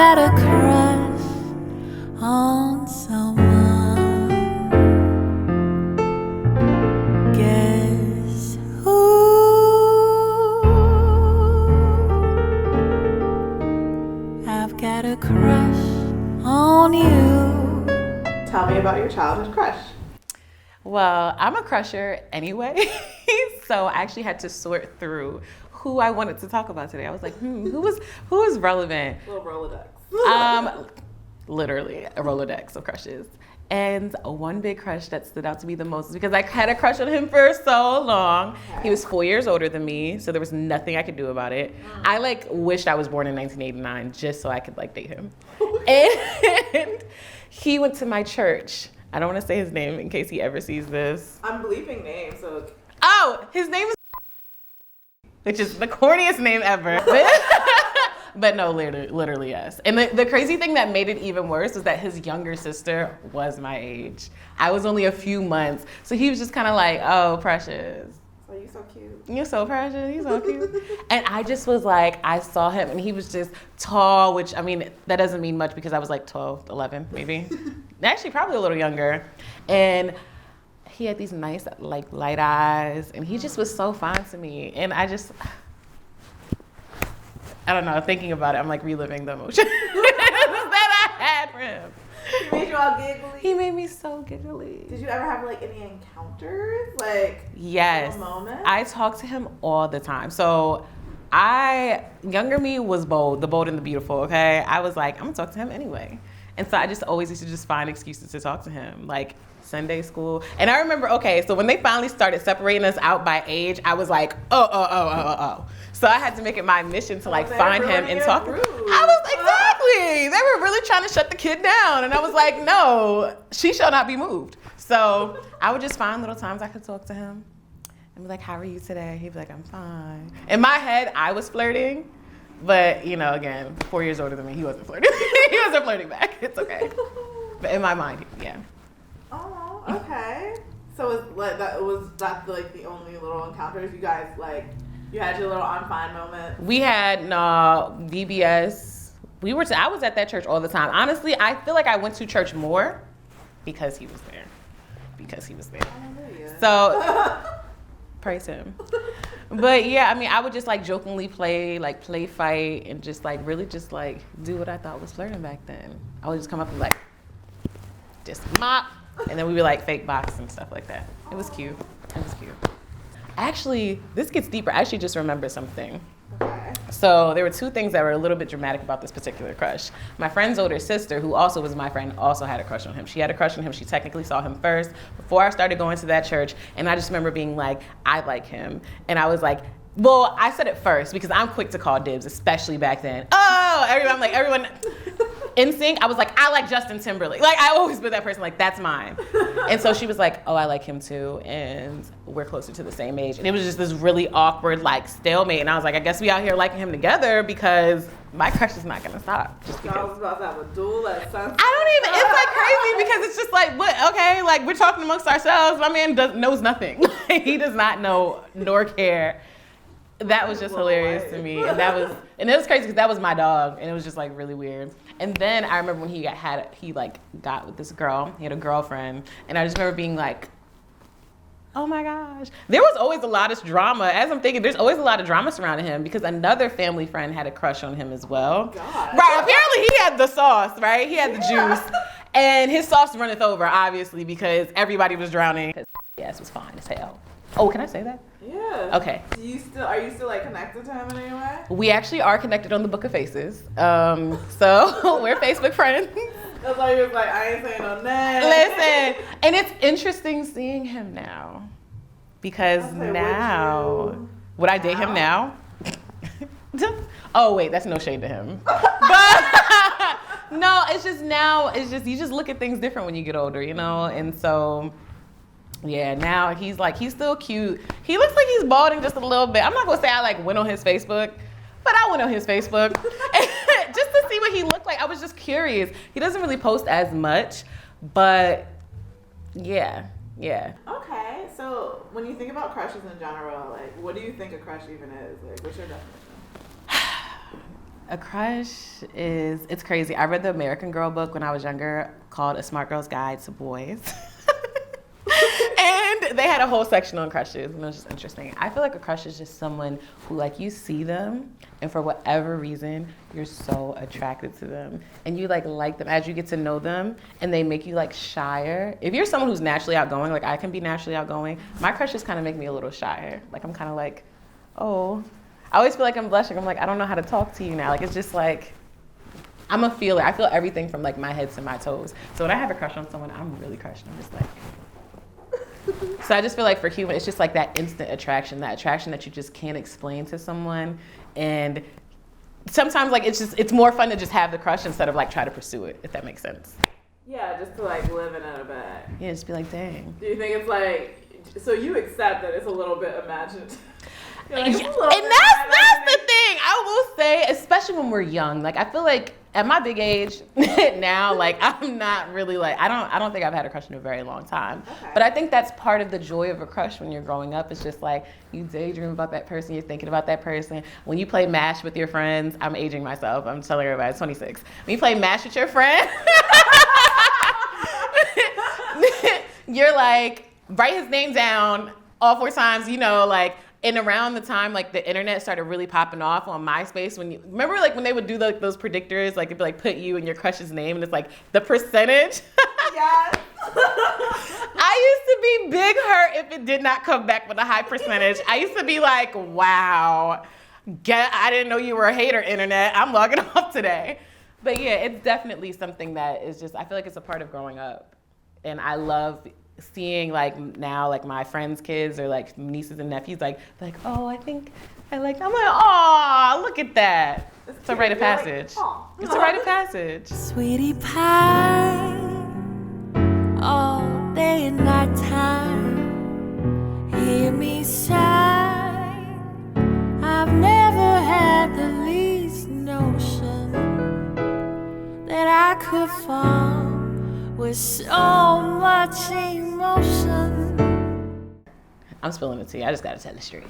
got a crush on someone. Guess who? I've got a crush on you. Tell me about your childhood crush. Well, I'm a crusher anyway, so I actually had to sort through who I wanted to talk about today. I was like, who was relevant? Little Rolodex. Literally a Rolodex of crushes. And one big crush that stood out to me the most is because I had a crush on him for so long. Okay. He was 4 years older than me, so there was nothing I could do about it. I wished I was born in 1989 just so I could date him. And he went to my church. I don't want to say his name in case he ever sees this. I'm bleeping names, so. Oh, his name is, which is the corniest name ever. But no, literally yes. And the crazy thing that made it even worse was that his younger sister was my age. I was only a few months. So he was just kind of like, oh, Precious. Oh, you so cute. You're so precious, you're so cute. And I just was like, I saw him and he was just tall, which I mean, that doesn't mean much because I was 12, 11 maybe. Actually, probably a little younger. And he had these nice light eyes and he just was so fine to me. And I don't know, thinking about it, I'm reliving the emotion that I had for him. He made you all giggly? He made me so giggly. Did you ever have any encounters? Yes. Moments? I talk to him all the time. So younger me was bold, the bold and the beautiful, okay? I was like, I'm gonna talk to him anyway. And so I just always used to just find excuses to talk to him, Sunday school. And I remember, so when they finally started separating us out by age, I was like, oh. So I had to make it my mission to find him and talk. I was exactly. They were really trying to shut the kid down. And I was like, no, she shall not be moved. So I would just find little times I could talk to him and be like, how are you today? He'd be like, I'm fine. In my head, I was flirting. But, again, 4 years older than me, he wasn't flirting. He wasn't flirting back. It's okay. But in my mind, yeah. Oh, okay. So was that the only little encounters you guys you had your little I'm fine moment? We had VBS. I was at that church all the time. Honestly, I feel like I went to church more because he was there. Hallelujah. So praise him. But yeah, I would just jokingly play fight and just really just do what I thought was flirting back then. I would just come up and just mop, and then we would fake box and stuff like that. It was cute. Actually, this gets deeper. I actually just remembered something. Okay. So there were two things that were a little bit dramatic about this particular crush. My friend's older sister, who also was my friend, also had a crush on him. She had a crush on him. She technically saw him first before I started going to that church. And I just remember being like, I like him. And I was like, well, I said it first because I'm quick to call dibs, especially back then. Oh, everyone. In sync, I was like, I like Justin Timberlake. I always been that person, that's mine. And so she was like, oh, I like him too, and we're closer to the same age. And it was just this really awkward, stalemate. And I was like, I guess we out here liking him together because my crush is not gonna stop. Just because. I was about to have a duel at sunset. I don't even, it's crazy because it's just what, okay, we're talking amongst ourselves. My man knows nothing. He does not know nor care. That was just hilarious to me. And it was crazy because that was my dog, and it was just really weird. And then I remember when he got with this girl. He had a girlfriend, and I just remember being like, oh my gosh. There was always a lot of drama. As I'm thinking, there's always a lot of drama surrounding him because another family friend had a crush on him as well. God. Right, apparently he had the sauce, right? He had the juice. And his sauce runneth over, obviously, because everybody was drowning. His ass was fine as hell. Oh, can I say that? Yeah. Okay. Are you still connected to him in any way? We actually are connected on the Book of Faces. So we're Facebook friends. That's why he was like, I ain't saying no name. Listen, and it's interesting seeing him now. Because now, would I date him now? Oh wait, that's no shade to him. But no, it's just you just look at things different when you get older, and so yeah, now he's still cute. He looks like he's balding just a little bit. I'm not gonna say I went on his Facebook, but I went on his Facebook just to see what he looked like. I was just curious. He doesn't really post as much, but yeah. Okay, so when you think about crushes in general, what do you think a crush even is? What's your definition? A crush is, it's crazy. I read the American Girl book when I was younger called A Smart Girl's Guide to Boys. And they had a whole section on crushes, and it was just interesting. I feel like a crush is just someone who, like, you see them, and for whatever reason, you're so attracted to them. And you, like them as you get to know them, and they make you, like, shyer. If you're someone who's naturally outgoing, like I can be naturally outgoing, my crushes kind of make me a little shyer. Like, I'm kind of like, oh. I always feel like I'm blushing. I'm like, I don't know how to talk to you now. Like, it's just like, I'm a feeler. I feel everything from, like, my head to my toes. So when I have a crush on someone, I'm really crushed. I'm just like... So I just feel like for human, it's just like that instant attraction that you just can't explain to someone. And sometimes, like, it's more fun to just have the crush instead of, like, try to pursue it, if that makes sense. Yeah, just to, like, live in it a bit. Yeah, just be like, dang. Do you think it's like, so you accept that it's a little bit imaginative? Like, And that's the thing. I will say, especially when we're young, like, I feel like at my big age now, like, I'm not really like, I don't think I've had a crush in a very long time. Okay. But I think that's part of the joy of a crush when you're growing up. It's just like, you daydream about that person, you're thinking about that person. When you play MASH with your friends, I'm aging myself, I'm telling everybody, I'm 26. When you play MASH with your friend, you're like, write his name down all 4 times, you know, like, and around the time, like, the internet started really popping off on MySpace, when you remember, like, when they would do those predictors, like, it'd be like, put you and your crush's name, and it's like the percentage. Yes. I used to be big hurt if it did not come back with a high percentage. I used to be like, wow, I didn't know you were a hater, internet. I'm logging off today. But yeah, it's definitely something that is just, I feel like it's a part of growing up, and I love seeing, like, now, like, my friends' kids or, like, nieces and nephews, like, oh, I think I like, I'm like, oh, look at that. It's a rite of passage. It's a rite of passage. Sweetie pie, all day and night time. Hear me sigh. I've never had the least notion that I could fall with so much emotion. I'm spilling the tea. I just gotta tell the street.